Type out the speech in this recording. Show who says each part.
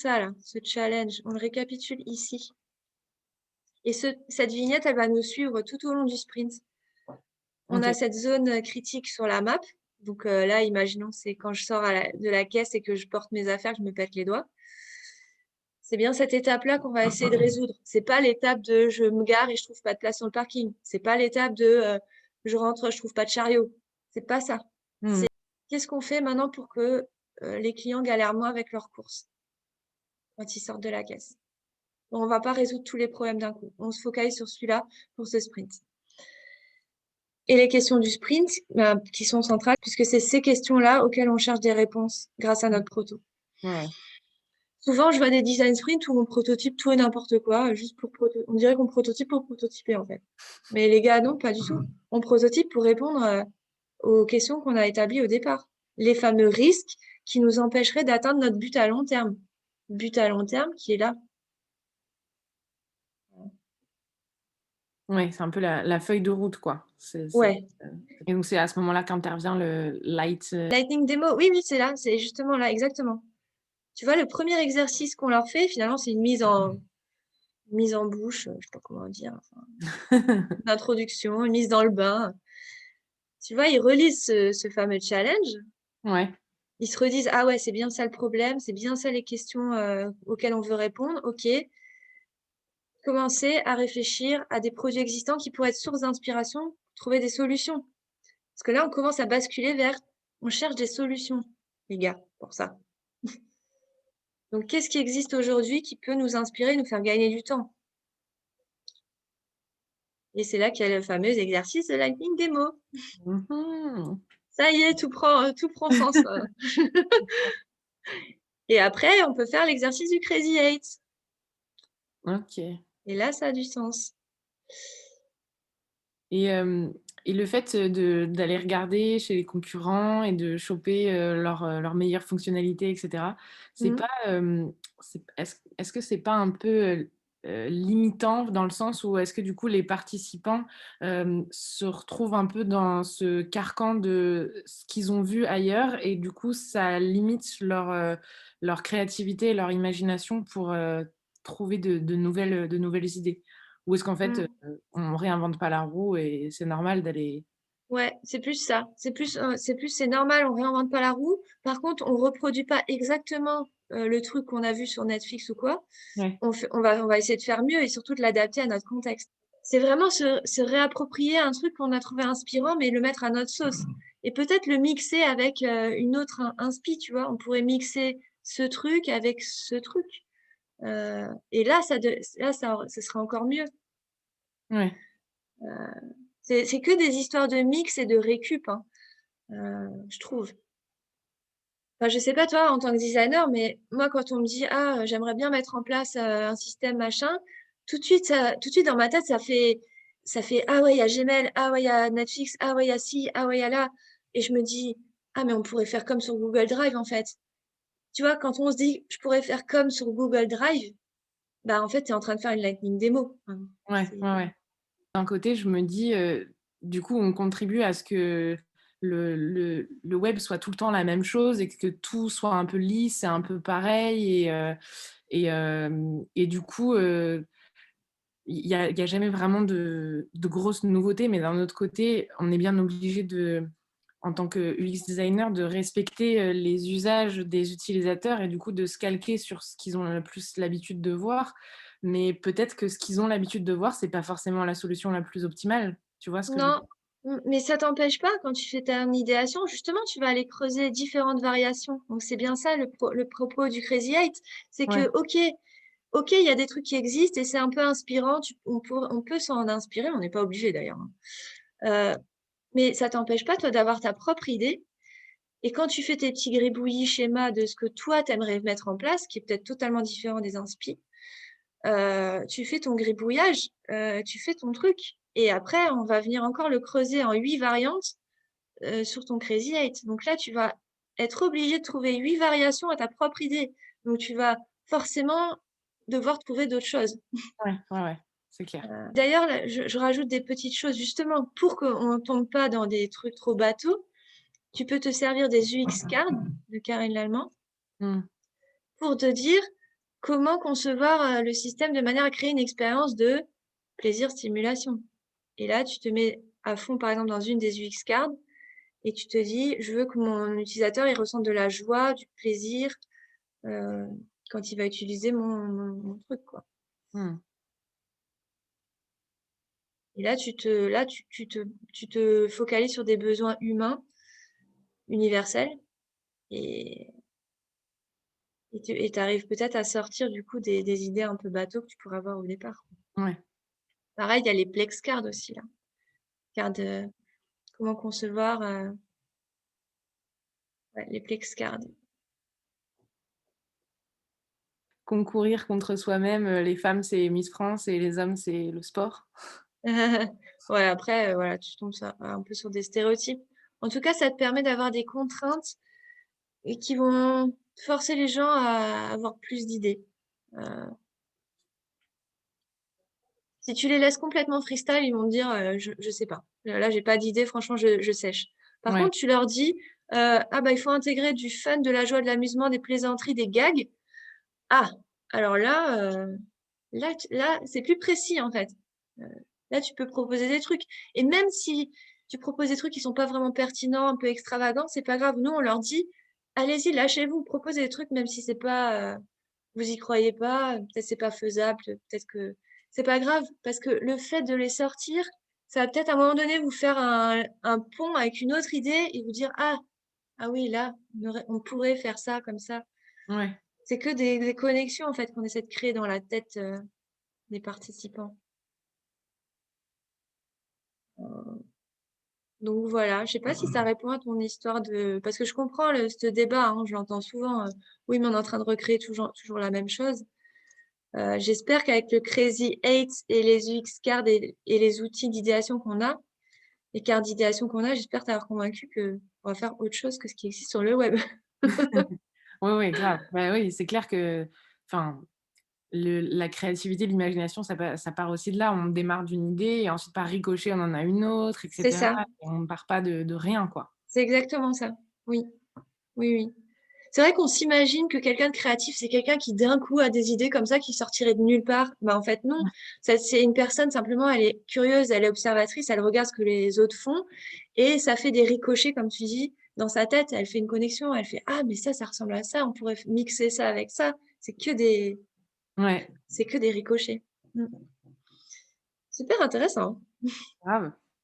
Speaker 1: Ça là, ce challenge, on le récapitule ici et cette vignette, elle va nous suivre tout au long du sprint. On
Speaker 2: OK.
Speaker 1: a cette zone, critique sur la map. Donc, là, imaginons, c'est quand je sors de la caisse et que je porte mes affaires, je me pète les doigts. C'est bien cette étape-là qu'on va essayer de résoudre. C'est pas l'étape de je me gare et je trouve pas de place sur le parking. C'est pas l'étape de, je rentre, je trouve pas de chariot. C'est pas ça.
Speaker 2: Mmh.
Speaker 1: Qu'est-ce qu'on fait maintenant pour que, les clients galèrent moins avec leurs courses quand ils sortent de la caisse? Bon, on va pas résoudre tous les problèmes d'un coup. On se focalise sur celui-là pour ce sprint. Et les questions du sprint, ben, qui sont centrales, puisque c'est ces questions-là auxquelles on cherche des réponses grâce à notre proto.
Speaker 2: Ouais, ouais.
Speaker 1: Souvent, je vois des design sprints où on prototype tout et n'importe quoi, juste pour on dirait qu'on prototype pour prototyper, en fait. Mais les gars, non, pas du tout. On prototype pour répondre aux questions qu'on a établies au départ. Les fameux risques qui nous empêcheraient d'atteindre notre but à long terme. But à long terme qui est là.
Speaker 2: Ouais, c'est un peu la feuille de route, quoi.
Speaker 1: Ouais.
Speaker 2: Et donc c'est à ce moment-là qu'intervient le light,
Speaker 1: Lightning Demo, oui, oui, c'est là, c'est justement là, exactement. Tu vois, le premier exercice qu'on leur fait, finalement, c'est une mise en bouche, je sais pas comment dire, enfin, une introduction, une mise dans le bain. Tu vois, ils relisent ce fameux challenge.
Speaker 2: Ouais.
Speaker 1: Ils se redisent: «Ah ouais, c'est bien ça le problème, c'est bien ça les questions, auxquelles on veut répondre. OK». Commencer à réfléchir à des projets existants qui pourraient être source d'inspiration pour trouver des solutions. Parce que là, on commence à basculer vers on cherche des solutions, les gars, pour ça. Donc qu'est-ce qui existe aujourd'hui qui peut nous inspirer, nous faire gagner du temps? Et c'est là qu'il y a le fameux exercice de Lightning Demo.
Speaker 2: Mmh mh.
Speaker 1: Ça y est, tout prend sens, et après, on peut faire l'exercice du Crazy 8
Speaker 2: OK.
Speaker 1: et là, ça a du sens.
Speaker 2: Et hem et le fait, d'aller regarder chez les concurrents et de choper, leurs meilleures fonctionnalités et cetera, c'est
Speaker 1: Mmh.
Speaker 2: pas, est-ce que c'est pas un peu, limitant dans le sens où est-ce que du coup les participants, se retrouvent un peu dans ce carcan de ce qu'ils ont vu ailleurs et du coup ça limite leur créativité et leur imagination pour, trouver de nouvelles idées? Ou est-ce qu'en fait,
Speaker 1: Mmh.
Speaker 2: on réinvente pas la roue et c'est normal d'aller
Speaker 1: Ouais, c'est plus ça. C'est normal, on réinvente pas la roue. Par contre, on reproduit pas exactement, le truc qu'on a vu sur Netflix ou quoi.
Speaker 2: ouais.
Speaker 1: On va essayer de faire mieux et surtout de l'adapter à notre contexte. C'est vraiment se réapproprier un truc qu'on a trouvé inspirant, mais le mettre à notre sauce et peut-être le mixer avec, une autre inspi, tu vois? On pourrait mixer ce truc avec ce truc, et là, ça sera encore mieux.
Speaker 2: Ouais.
Speaker 1: C'est que des histoires de mix et de récup, hein, je trouve. Enfin, je sais pas toi en tant que designer, mais moi quand on me dit: «Ah, j'aimerais bien mettre en place, un système machin», tout de suite dans ma tête ça fait: «Ah ouais, il y a Gmail, ah ouais, il y a Netflix, ah ouais, il y a ci, ah ouais, il y a là» et je me dis: «Ah mais on pourrait faire comme sur Google Drive en fait». Tu vois? Quand on se dit: «Je pourrais faire comme sur Google Drive», bah, en fait, tu es en train de faire une lightning démo. Enfin,
Speaker 2: Ouais,
Speaker 1: c'est
Speaker 2: ouais, ouais. D'un côté, je me dis, du coup, on contribue à ce que le web soit tout le temps la même chose et que tout soit un peu lisse et un peu pareil et du coup, il y a jamais vraiment de grosses nouveautés, mais d'un autre côté, on est bien obligé en tant que UX designer, de respecter, les usages des utilisateurs et du coup de se calquer sur ce qu'ils ont le plus l'habitude de voir. Mais peut-être que ce qu'ils ont l'habitude de voir, c'est pas forcément la solution la plus optimale. Tu vois ce que je veux
Speaker 1: non,
Speaker 2: dire?
Speaker 1: mais ça t'empêche pas quand tu fais ton idéation, justement, tu vas aller creuser différentes variations. Donc c'est bien ça le propos du Crazy Eight, c'est
Speaker 2: Ouais,
Speaker 1: que OK, il y a des trucs qui existent et c'est un peu inspirant, on peut s'en inspirer, on n'est pas obligé d'ailleurs, hein. Mais ça t'empêche pas toi d'avoir ta propre idée et quand tu fais tes petits gribouillis schémas de ce que toi tu aimerais mettre en place, qui est peut-être totalement différent des inspi, tu fais ton gribouillage, tu fais ton truc et après on va venir encore le creuser en 8 variantes, sur ton Crazy Eight. Donc là, tu vas être obligé de trouver 8 variations à ta propre idée. Donc tu vas forcément devoir trouver d'autres choses.
Speaker 2: ouais, ouais, ouais, c'est clair.
Speaker 1: D'ailleurs, là, je rajoute des petites choses justement pour qu'on ne tombe pas dans des trucs trop bateaux. Tu peux te servir des UX cards de Karine Lallemand
Speaker 2: Mmh.
Speaker 1: pour te dire comment concevoir le système de manière à créer une expérience de plaisir-stimulation. Et là, tu te mets à fond, par exemple, dans une des UX cards et tu te dis, je veux que mon utilisateur il ressente de la joie, du plaisir euh, quand il va utiliser mon truc, quoi.
Speaker 2: Mmh.
Speaker 1: Et là, tu te focalises sur des besoins humains, universels, et tu arrives peut-être à sortir du coup des idées un peu bateaux que tu pourrais avoir au départ.
Speaker 2: Ouais.
Speaker 1: Pareil, il y a les Plex cards aussi, là. Cards, comment concevoir ouais, les Plex cards.
Speaker 2: Concourir contre soi-même, les femmes, c'est Miss France et les hommes, c'est le sport.
Speaker 1: Ouais, après, voilà, tu tombes un peu sur des stéréotypes. En tout cas, ça te permet d'avoir des contraintes et qui vont forcer les gens à avoir plus d'idées. Euh, Si tu les laisses complètement freestyle, ils vont te dire je sais pas. Là, j'ai pas d'idée, franchement, je sèche. Par
Speaker 2: Ouais,
Speaker 1: contre, tu leur dis ah bah il faut intégrer du fun, de la joie, de l'amusement, des plaisanteries, des gags. Ah, alors là, c'est plus précis en fait. Euh, Là, tu peux proposer des trucs. Et même si tu proposes des trucs qui sont pas vraiment pertinents, un peu extravagants, c'est pas grave. Nous, on leur dit allez-y, lâchez-vous, proposez des trucs, même si c'est pas vous y croyez pas, peut-être c'est pas faisable, peut-être que c'est pas grave, parce que le fait de les sortir, ça va peut-être à un moment donné vous faire un pont avec une autre idée et vous dire ah oui, là, on pourrait faire ça comme ça.
Speaker 2: ouais.
Speaker 1: C'est que des connexions en fait qu'on essaie de créer dans la tête des participants. Donc voilà, je sais pas si ça répond à ton histoire de... Parce que je comprends ce débat, hein, je l'entends souvent. Oui, mais on est en train de recréer toujours la même chose. J'espère qu'avec le Crazy 8 et les UX cards et les outils d'idéation qu'on a, les cartes d'idéation qu'on a, j'espère t'avoir convaincu qu'on va faire autre chose que ce qui existe sur le web.
Speaker 2: Oui, oui, grave. Bah, oui, c'est clair que enfin, la créativité, l'imagination, ça part aussi de là. On démarre d'une idée et ensuite par ricochet, on en a une autre, et
Speaker 1: C'est
Speaker 2: cetera.
Speaker 1: ça,
Speaker 2: Et on ne part pas de rien, quoi.
Speaker 1: c'est exactement ça. Oui, oui, oui. C'est vrai qu'on s'imagine que quelqu'un de créatif, c'est quelqu'un qui d'un coup a des idées comme ça qui sortiraient de nulle part. Bah, en fait, non.
Speaker 2: Ouais.
Speaker 1: C'est une personne, simplement, elle est curieuse, elle est observatrice, elle regarde ce que les autres font et ça fait des ricochets, comme tu dis, dans sa tête. Elle fait une connexion, elle fait ah, mais ça ressemble à ça, on pourrait mixer ça avec ça.
Speaker 2: Ouais,
Speaker 1: C'est que des ricochets. Mm. Super intéressant.
Speaker 2: grave.